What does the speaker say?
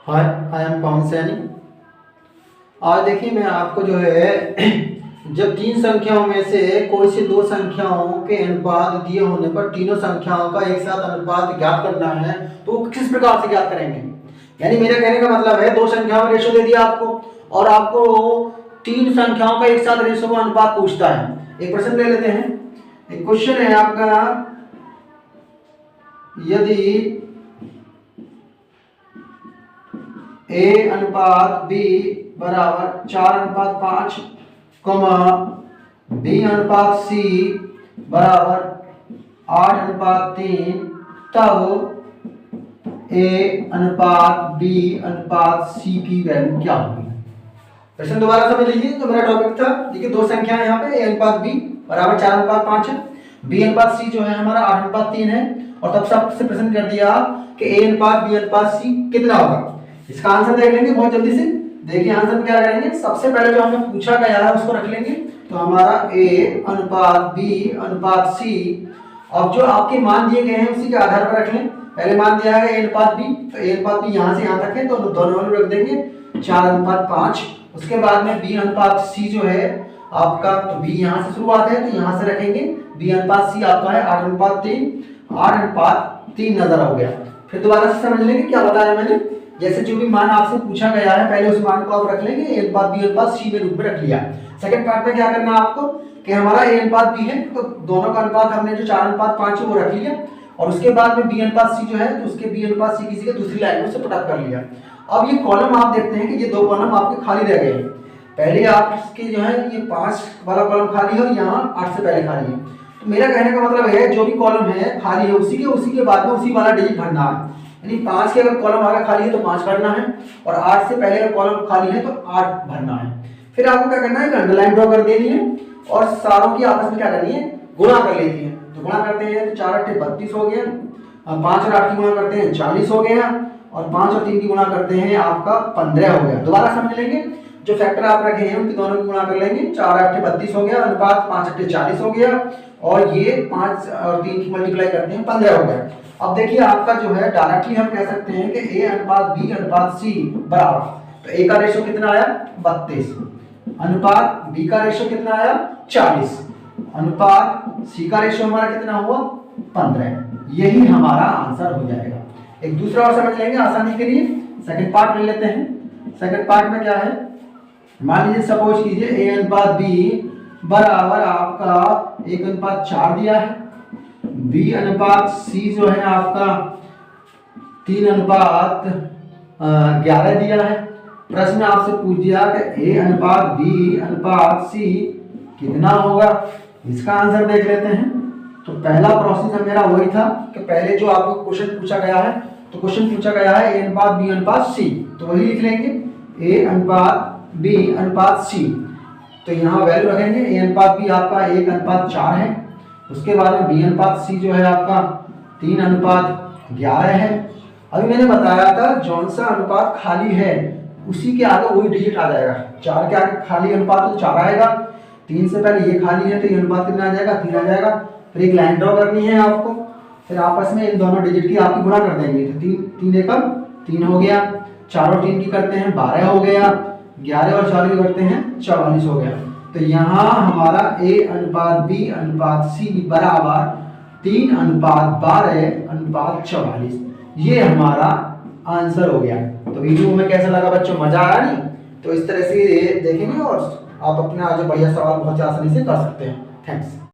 Hi, I am पवन सैनी। आज देखिए मैं आपको जो है जब तीन संख्याओं में से कोई सी दो संख्याओं के अनुपात दिए होने पर तीनों संख्याओं का एक साथ अनुपात ज्ञात करना है तो वो किस प्रकार से ज्ञात करेंगे। यानी मेरे कहने का मतलब है दो संख्याओं में रेशो दे दिया आपको और आपको तीन संख्याओं का एक साथ रेशो का अनुपात पूछता है। एक प्रश्न ले लेते हैं। एक क्वेश्चन है आपका, यदि A अनुपात B बराबर 4:5, B अनुपात C बराबर 8:3, तब A अनुपात B अनुपात C की वैल्यू क्या होगी। प्रश्न दोबारा समझ लीजिए। तो मेरा टॉपिक था, देखिए दो संख्या है यहाँ पे, A अनुपात B बराबर 4:5 है, B अनुपात C जो है हमारा 8:3 है, और तब सबसे प्रश्न कर दिया कि A अनुपात B अनुपात C कितना होगा। इसका आंसर देख लेंगे बहुत जल्दी से। देखिए आंसर में क्या करेंगे, सबसे पहले जो हमें पूछा गया है उसको रख लेंगे। तो हमारा A अनुपात B अनुपात C, अब जो आपके मान दिए गए हैं उसी के आधार पर रख लें। पहले मान दिया है A अनुपात B, तो A अनुपात B यहाँ से यहाँ तक है तो दोनों वैल्यू रख देंगे 4:5। उसके बाद में B अनुपात C जो है आपका, तो B यहाँ से शुरुआत है तो यहाँ से रखेंगे। B अनुपात C आपका है 8:3, 8:3 नजर हो गया। फिर दोबारा से समझ लेंगे क्या बताया मैंने। जैसे जो भी मान आपसे पूछा गया है पहले उस मान को आप रख लेंगे, A अनुपात B अनुपात C में रूप में रख लिया। सेकंड पार्ट में क्या करना है आपको कि हमारा A अनुपात B है तो दोनों का अनुपात हमने जो 4:5 है वो रख लिया, और उसके बाद में B अनुपात C जो है तो उसके B अनुपात C किसी के दूसरी लाइन में से पुटअप कर लिया। अब ये कॉलम आप देखते हैं कि ये दो कॉलम आपके खाली रह गए हैं। पहले आप इसके जो है ये 5 वाला कॉलम खाली है और यहाँ 8 से पहले खाली है। तो मेरा कहने का मतलब है जो भी कॉलम है खाली है उसी के बाद में उसी वाला डिजिट भरना है। यानी 5 के अगर कॉलम आगे खाली है तो 5 भरना है, और 8 से पहले अगर कॉलम खाली है तो 8 भरना है। फिर आपको क्या करना है, अंडरलाइन ड्रॉ कर देनी है और सारों की आपस में क्या करनी है, गुणा कर लेती है। तो गुणा करते हैं तो 4 8 32 हो गया, 5 और 8 की गुणा करते हैं 40 हो गया, और 5 और 3 की गुणा करते हैं आपका 15 हो गया। दोबारा समझ लेंगे, जो फैक्टर आप रखे हैं उनकी दोनों की गुणा कर लेंगे। 4 8 32 हो गया, अनुपात 5 8 40 हो गया, और ये 5 और 3 की मल्टीप्लाई करते हैं 15 हो गया। अब देखिए आपका जो है डायरेक्टली हम कह सकते हैं कि A अनुपात B अनुपात C बराबर, तो A का रेशो कितना आया 32, अनुपात B का रेशो कितना आया 40, अनुपात C का रेशो हमारा कितना हुआ 15। यही हमारा आंसर हो जाएगा। एक दूसरा और समझ लेंगे आसानी के लिए। सेकंड पार्ट ले लेते हैं। सेकंड पार्ट में क्या है, मान लीजिए सपोज कीजिए A अनुपात B बराबर आपका 1:4 दिया है, B अनुपात C जो है आपका 3:11 दिया है। प्रश्न आपसे पूछ दिया कि A अनुपात B अनुपात C कितना होगा। इसका आंसर देख लेते हैं। तो पहला प्रोसेस मेरा वही था कि पहले जो आपको क्वेश्चन पूछा गया है, तो क्वेश्चन पूछा गया है A अनुपात B अनुपात C, तो वही लिख लेंगे A अनुपात B अनुपात C। तो यहाँ वैल्यू रखेंगे। A अनुपात B आपका 1:4 है, उसके बाद में B अनुपात C जो है आपका 3:11 है। अभी मैंने बताया था जौन सा अनुपात खाली है उसी के आगे वही डिजिट आ जाएगा। 4 के आगे खाली अनुपात तो 4 आएगा, 3 से पहले ये खाली है तो ये अनुपात कितना आ जाएगा 3 आ जाएगा। फिर एक लाइन ड्रॉ करनी है आपको, फिर आपस में इन दोनों डिजिट की आपकी गुणा कर देंगे। तो 3 एकम 3 हो गया, 4 और 3 की करते हैं 12 हो गया, 11 और 4 की करते हैं 44 हो गया। तो यहाँ हमारा A अनुपात B अनुपात C बराबर 3:12:44, ये हमारा आंसर हो गया। तो वीडियो में कैसा लगा बच्चों, मजा आया नहीं? तो इस तरह से देखेंगे और आप अपना जो बढ़िया सवाल बहुत आसानी से कर सकते हैं। थैंक्स।